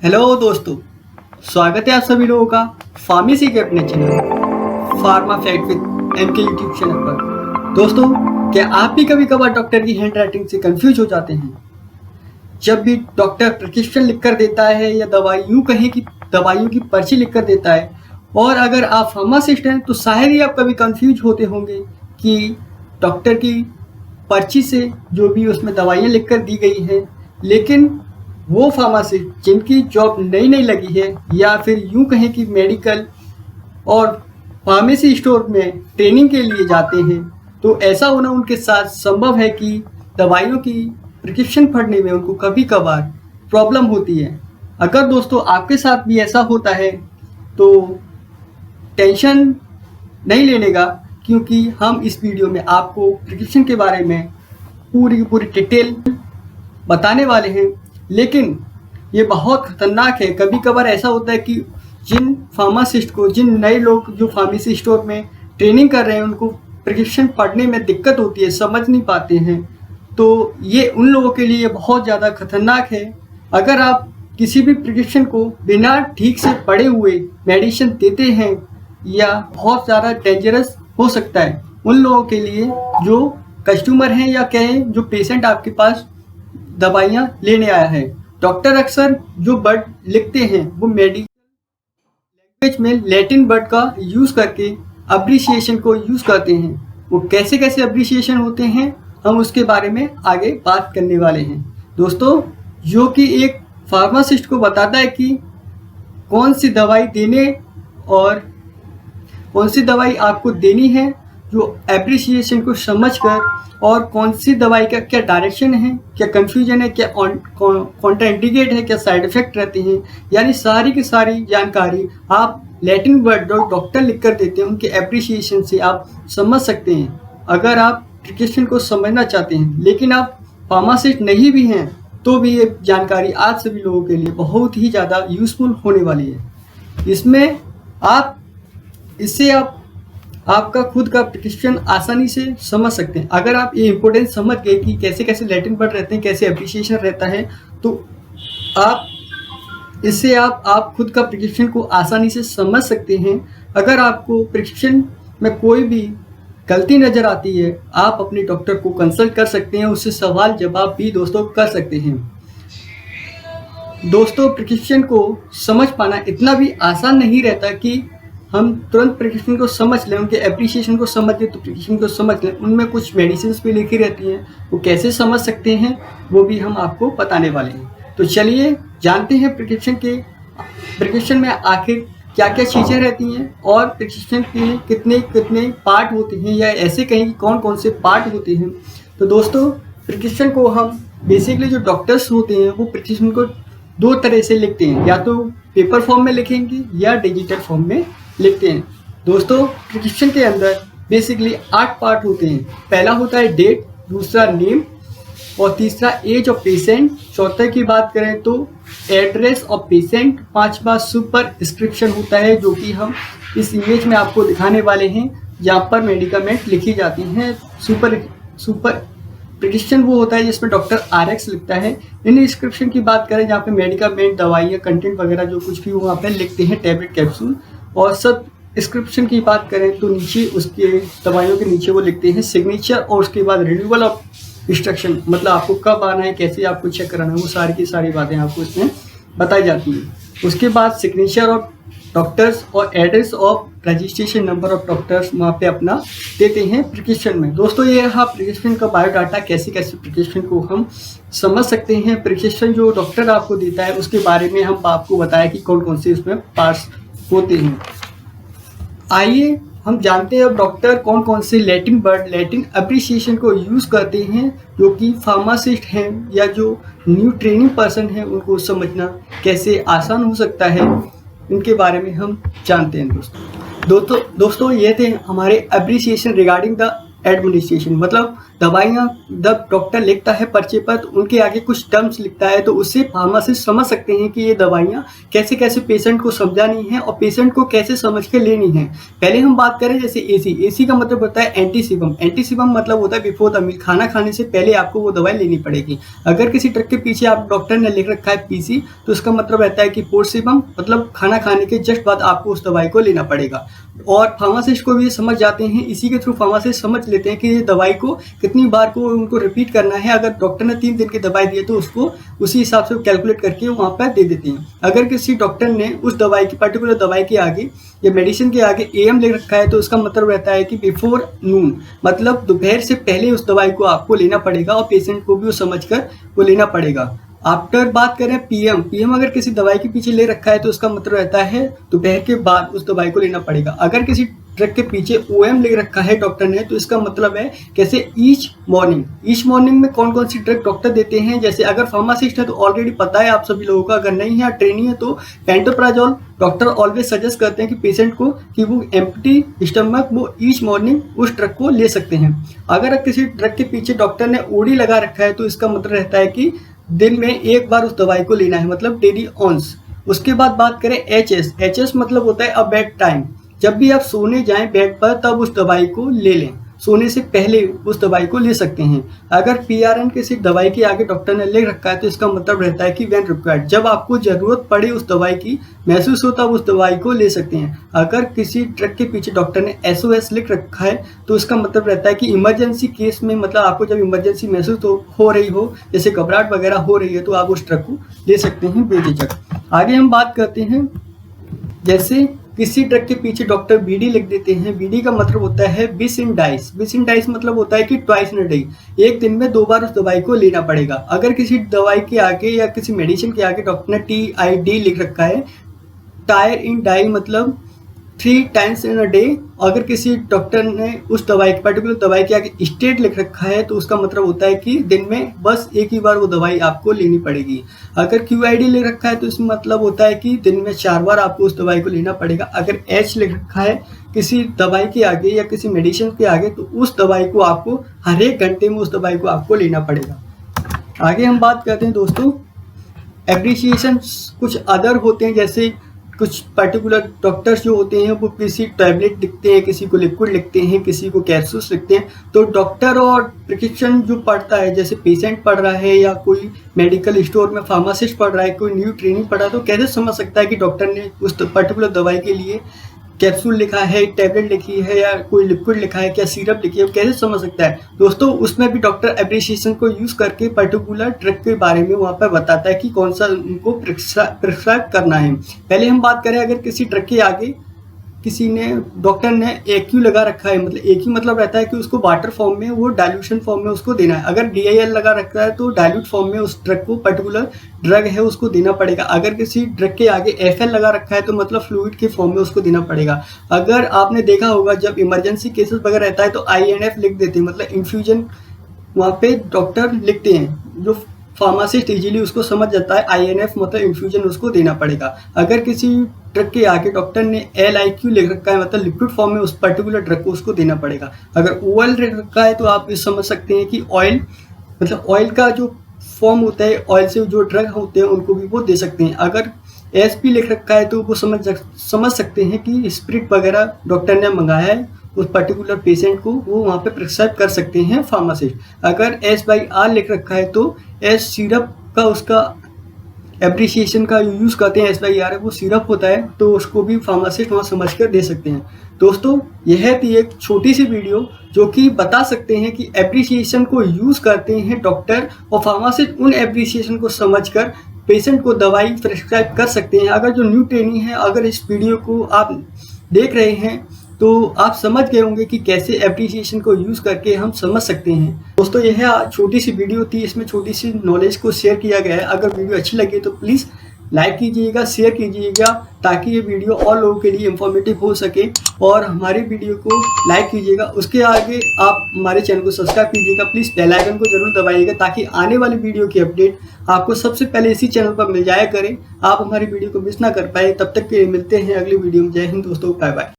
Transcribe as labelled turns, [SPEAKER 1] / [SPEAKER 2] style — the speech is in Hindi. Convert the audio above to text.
[SPEAKER 1] हेलो दोस्तों, स्वागत है आप सभी लोगों का फार्मेसी के अपने channel Pharma Fact with MK YouTube channel पर। दोस्तों, क्या आप भी कभी कभार डॉक्टर की हैंड राइटिंग से कंफ्यूज हो जाते हैं? जब भी डॉक्टर प्रिस्क्रिप्शन लिख कर देता है या दवाई यूँ कहें कि दवाइयों की पर्ची लिख कर देता है, और अगर आप फार्मासिस्ट हैं तो शायद ही आप कभी कंफ्यूज होते होंगे कि डॉक्टर की पर्ची से जो भी उसमें दवाइयाँ लिख कर दी गई हैं, लेकिन वो फार्मासिस्ट जिनकी जॉब नई नई लगी है या फिर यूं कहें कि मेडिकल और फार्मेसी स्टोर में ट्रेनिंग के लिए जाते हैं, तो ऐसा होना उनके साथ संभव है कि दवाइयों की प्रिस्क्रिप्शन पढ़ने में उनको कभी कभार प्रॉब्लम होती है। अगर दोस्तों आपके साथ भी ऐसा होता है तो टेंशन नहीं लेने का, क्योंकि हम इस वीडियो में आपको प्रिस्क्रिप्शन के बारे में पूरी डिटेल बताने वाले हैं। लेकिन ये बहुत ख़तरनाक है। कभी कभार ऐसा होता है कि जिन फार्मासिस्ट को, जिन नए लोग जो फार्मेसी स्टोर में ट्रेनिंग कर रहे हैं, उनको प्रिस्क्रिप्शन पढ़ने में दिक्कत होती है, समझ नहीं पाते हैं, तो ये उन लोगों के लिए बहुत ज़्यादा खतरनाक है। अगर आप किसी भी प्रिस्क्रिप्शन को बिना ठीक से पढ़े हुए मेडिसिन देते हैं, या बहुत ज़्यादा डेंजरस हो सकता है उन लोगों के लिए जो कस्टमर हैं, या कहें जो पेशेंट आपके पास दवाइयाँ लेने आया है। डॉक्टर अक्सर जो वर्ड लिखते हैं वो मेडिकल लैंग्वेज में लैटिन वर्ड का यूज़ करके अब्रिसिएशन को यूज़ करते हैं। वो कैसे कैसे अब्रिसिएशन होते हैं हम उसके बारे में आगे बात करने वाले हैं दोस्तों, जो कि एक फार्मासिस्ट को बताता है कि कौन सी दवाई देने और कौन सी दवाई आपको देनी है, जो एप्रिसिएशन को समझकर, और कौन सी दवाई का क्या डायरेक्शन है, क्या कंफ्यूजन है, क्या कॉन्ट्राइंडिकेट है, क्या साइड इफेक्ट रहते हैं, यानी सारी की सारी जानकारी आप लैटिन वर्ड जो डॉक्टर लिख कर देते हैं उनके एप्रिसिएशन से आप समझ सकते हैं। अगर आप प्रिस्क्रिप्शन को समझना चाहते हैं लेकिन आप फार्मासिस्ट नहीं भी हैं, तो भी ये जानकारी आज सभी लोगों के लिए बहुत ही ज़्यादा यूज़फुल होने वाली है। इससे आप आपका खुद का प्रिस्क्रिप्शन आसानी से समझ सकते हैं। अगर आप ये इम्पोर्टेंस समझ गए कि कैसे कैसे लैटिन वर्ड रहते हैं, कैसे एप्रिसिएशन रहता है, तो आप खुद का प्रिस्क्रिप्शन को आसानी से समझ सकते हैं। अगर आपको प्रिस्क्रिप्शन में कोई भी गलती नज़र आती है, आप अपने डॉक्टर को कंसल्ट कर सकते हैं, उससे सवाल जवाब भी दोस्तों कर सकते हैं। दोस्तों, प्रिस्क्रिप्शन को समझ पाना इतना भी आसान नहीं रहता कि हम तुरंत प्रिस्क्रिप्शन को समझ लें, उनके एप्रिसिएशन को समझ लें तो प्रिस्क्रिप्शन को समझ लें। उनमें कुछ मेडिसिन भी लिखी रहती हैं, वो कैसे समझ सकते हैं वो भी हम आपको बताने वाले हैं। तो चलिए जानते हैं प्रिस्क्रिप्शन में आखिर क्या क्या चीज़ें रहती हैं, और प्रिस्क्रिप्शन के कितने कितने पार्ट होते हैं, या ऐसे कहीं कि कौन कौन से पार्ट होते हैं। तो दोस्तों, प्रिस्क्रिप्शन को हम बेसिकली जो डॉक्टर्स होते हैं वो प्रिस्क्रिप्शन को दो तरह से लिखते हैं, या तो पेपर फॉर्म में लिखेंगे या डिजिटल फॉर्म में लिखते हैं। दोस्तों, प्रिस्क्रिप्शन के अंदर बेसिकली 8 पार्ट होते हैं। पहला होता है डेट, दूसरा नेम, और तीसरा एज ऑफ पेशेंट, चौथा की बात करें तो एड्रेस ऑफ पेशेंट, पांचवा सुपरस्क्रिप्शन होता है, जो कि हम इस इमेज में आपको दिखाने वाले हैं, जहाँ पर मेडिकामेंट लिखी जाती हैं। सुपर प्रिस्क्रिप्शन वो होता है जिसमें डॉक्टर RX लिखता है। इनस्क्रिप्शन की बात करें जहाँ पे मेडिकामेंट, दवाइयाँ, कंटेंट वगैरह जो कुछ भी वहाँ पे लिखते हैं, टैबलेट, कैप्सूल। और सब्सक्रिप्शन की बात करें तो नीचे उसके दवाइयों के नीचे वो लिखते हैं सिग्नेचर, और उसके बाद रिन्यूअल ऑफ इंस्ट्रक्शन, मतलब आपको कब आना है, कैसे आपको चेक कराना है, वो सारी की सारी बातें आपको इसमें बताई जाती हैं। उसके बाद सिग्नेचर ऑफ डॉक्टर्स और address of registration number of doctors वहाँ पे अपना देते हैं प्रिस्क्रिप्शन में। दोस्तों, ये रहा प्रिस्क्रिप्शन का बायोडाटा, कैसे कैसे प्रिस्क्रिप्शन को हम समझ सकते हैं। प्रिस्क्रिप्शन जो डॉक्टर आपको देता है उसके बारे में हम आपको बताया कि कौन कौन से उसमें पार्ट्स होते हैं। आइए हम जानते हैं अब डॉक्टर कौन कौन से लैटिन वर्ड, लैटिन अप्रिसिएशन को यूज़ करते हैं, जो कि फार्मासिस्ट हैं या जो न्यू ट्रेनिंग पर्सन है उनको समझना कैसे आसान हो सकता है, इनके बारे में हम जानते हैं। दोस्तों ये थे हमारे अप्रिसिएशन रिगार्डिंग द एडमिनिस्ट्रेशन, मतलब दवाइयाँ जब डॉक्टर लिखता है पर्चे पर तो उनके आगे कुछ टर्म्स लिखता है, तो उससे फार्मासिस्ट समझ सकते हैं कि ये दवाइयाँ कैसे कैसे पेशेंट को समझानी है और पेशेंट को कैसे समझ के लेनी है। पहले हम बात करें जैसे एसी का मतलब होता है एंटीसिबम। एंटीसिबम मतलब होता है बिफोर द मील, खाना खाने से पहले आपको वो दवाई लेनी पड़ेगी। अगर किसी ड्रग के पीछे आप डॉक्टर ने लिख रखा है पीसी, तो उसका मतलब रहता है कि पोर्सिबम, मतलब खाना खाने के जस्ट बाद आपको उस दवाई को लेना पड़ेगा। और फार्मासिस्ट को भी ये समझ जाते हैं, इसी के थ्रू फार्मासिस्ट समझ लेते हैं कि ये दवाई को कितनी बार को उनको रिपीट करना है। अगर डॉक्टर ने 3 दिन की दवाई दी है तो उसको उसी हिसाब से कैलकुलेट करके वहाँ पर दे देते हैं। अगर किसी डॉक्टर ने उस दवाई की पर्टिकुलर दवाई के आगे या मेडिसिन के आगे एएम लिख रखा है, तो उसका मतलब रहता है कि बिफोर नून, मतलब दोपहर से पहले उस दवाई को आपको लेना पड़ेगा और पेशेंट को भी वो समझ कर वो लेना पड़ेगा। आफ्टर बात करें पीएम अगर किसी दवाई के पीछे ले रखा है तो उसका मतलब रहता है दोपहर के बाद उस दवाई को लेना पड़ेगा। अगर किसी ड्रग के पीछे ओएम ले रखा है डॉक्टर ने, तो इसका मतलब है कैसे ईच मॉर्निंग में कौन कौन सी ड्रग डॉक्टर देते हैं। जैसे अगर फार्मासिस्ट है तो ऑलरेडी पता है आप सभी लोगों को, अगर नहीं है ट्रेनिंग है तो पेंटोप्राजोल डॉक्टर ऑलवेज सजेस्ट करते हैं कि पेशेंट को कि वो एम्प्टी स्टमक वो ईच मॉर्निंग उस ड्रग को ले सकते हैं। अगर किसी ड्रग के पीछे डॉक्टर ने ओडी लगा रखा है तो इसका मतलब रहता है कि दिन में एक बार उस दवाई को लेना है, मतलब डेली ऑन्स। उसके बाद बात करें एचएस मतलब होता है अ बेड टाइम। जब भी आप सोने जाएं बेड पर तब उस दवाई को ले लें, सोने से पहले उस दवाई को ले सकते हैं। अगर पीआरएन किसी दवाई के आगे डॉक्टर ने लिख रखा है तो इसका मतलब रहता है कि व्हेन रिक्वायर्ड, जब आपको जरूरत पड़े उस दवाई की महसूस हो तब उस दवाई को ले सकते हैं। अगर किसी ड्रग के पीछे डॉक्टर ने एसओएस लिख रखा है तो इसका मतलब रहता है कि इमरजेंसी केस में, मतलब आपको जब इमरजेंसी महसूस हो रही हो, जैसे घबराहट वगैरह हो रही है, तो आप उस ड्रग को ले सकते हैं बेझिझक। आगे हम बात करते हैं जैसे किसी ड्रग के पीछे डॉक्टर बीडी लिख देते हैं। बीडी का मतलब होता है बिस इन डाइस मतलब होता है कि ट्वाइस इन अ डे, एक दिन में 2 बार उस दवाई को लेना पड़ेगा। अगर किसी दवाई के आगे या किसी मेडिसिन के आगे डॉक्टर ने TID लिख रखा है, टायर इन डाई मतलब 3 टाइम्स इन अ डे। अगर किसी डॉक्टर ने उस दवाई पर्टिकुलर दवाई के आगे स्टेट लिख रखा है तो उसका मतलब होता है कि दिन में बस एक ही बार वो दवाई आपको लेनी पड़ेगी। अगर QID लिख रखा है तो इसमें मतलब होता है कि दिन में 4 बार आपको उस दवाई को लेना पड़ेगा। अगर H लिख रखा है किसी दवाई के आगे या किसी मेडिसिन के आगे तो उस दवाई को आपको हर एक घंटे में उस दवाई को आपको लेना पड़ेगा। आगे हम बात करते हैं दोस्तों एप्रिसिएशन। कुछ अदर होते हैं, जैसे कुछ पर्टिकुलर डॉक्टर्स जो होते हैं वो किसी टैबलेट लिखते हैं, किसी को लिक्विड लिखते हैं, किसी को कैप्सूल्स लिखते हैं। तो डॉक्टर और प्रिस्क्रिप्शन जो पढ़ता है, जैसे पेशेंट पढ़ रहा है या कोई मेडिकल स्टोर में फार्मासिस्ट पढ़ रहा है, कोई न्यू ट्रेनिंग पढ़ रहा है, तो कैसे समझ सकता है कि डॉक्टर ने उस पर्टिकुलर दवाई के लिए कैप्सूल लिखा है, टैबलेट लिखी है या कोई लिक्विड लिखा है, क्या सिरप लिखी है, कैसे समझ सकता है। दोस्तों उसमें भी डॉक्टर एप्रिसिएशन को यूज करके पर्टिकुलर ड्रग के बारे में वहाँ पर बताता है कि कौन सा उनको प्रिस्क्राइब करना है। पहले हम बात करें, अगर किसी ड्रग के आगे किसी ने डॉक्टर ने AQ लगा रखा है, मतलब AQ मतलब रहता है कि उसको वाटर फॉर्म में, वो डाइल्यूशन फॉर्म में उसको देना है। अगर DIL लगा रखा है तो डाइल्यूट फॉर्म में उस ड्रग को, पर्टिकुलर ड्रग है उसको देना पड़ेगा। अगर किसी ड्रग के आगे FL लगा रखा है तो मतलब फ्लूइड के फॉर्म में उसको देना पड़ेगा। अगर आपने देखा होगा जब इमरजेंसी केसेस वगैरह रहता है तो INF लिख देते हैं, मतलब इन्फ्यूजन वहाँ पे डॉक्टर लिखते हैं, जो फार्मासिस्ट इजीली उसको समझ जाता है। INF मतलब इन्फ्यूजन उसको देना पड़ेगा। अगर किसी ड्रग के आगे डॉक्टर ने LIQ लिख रखा है, मतलब लिक्विड फॉर्म में उस पर्टिकुलर ड्रग को उसको देना पड़ेगा। अगर OL लिख रखा है तो आप ये समझ सकते हैं कि ऑयल, मतलब ऑयल का जो फॉर्म होता है, ऑयल से जो ड्रग होते हैं उनको भी वो दे सकते हैं। अगर SP लिख रखा है तो वो समझ सकते हैं कि स्पिरिट वगैरह डॉक्टर ने मंगाया है उस पर्टिकुलर पेशेंट को, वो वहाँ पे प्रिस्क्राइब कर सकते हैं फार्मासिस्ट। अगर S/R लिख रखा है तो S सिरप का, उसका एप्रिसिएशन का यूज़ करते हैं, S/R वो सिरप होता है, तो उसको भी फार्मासिस्ट वहाँ समझ कर दे सकते हैं। दोस्तों यह थी एक छोटी सी वीडियो जो कि बता सकते हैं कि एप्रिसिएशन को यूज़ करते हैं डॉक्टर और फार्मासिस्ट, उन एप्रिसिएशन को समझकर पेशेंट को दवाई प्रिस्क्राइब कर सकते हैं। अगर जो न्यू ट्रेनिंग है, अगर इस वीडियो को आप देख रहे हैं तो आप समझ गए होंगे कि कैसे एप्रिसिएशन को यूज़ करके हम समझ सकते हैं। दोस्तों यह छोटी सी वीडियो थी, इसमें छोटी सी नॉलेज को शेयर किया गया है। अगर वीडियो अच्छी लगी तो प्लीज़ लाइक कीजिएगा, शेयर कीजिएगा, ताकि ये वीडियो और लोगों के लिए इंफॉर्मेटिव हो सके। और हमारी वीडियो को लाइक कीजिएगा, उसके आगे आप हमारे चैनल को सब्सक्राइब कीजिएगा। प्लीज़ बेल आइकन को जरूर दबाइएगा ताकि आने वाली वीडियो की अपडेट आपको सबसे पहले इसी चैनल पर मिल जाया करें, आप हमारी वीडियो को मिस ना कर पाए। तब तक के लिए मिलते हैं अगली वीडियो में। जय हिंद दोस्तों, बाय बाय।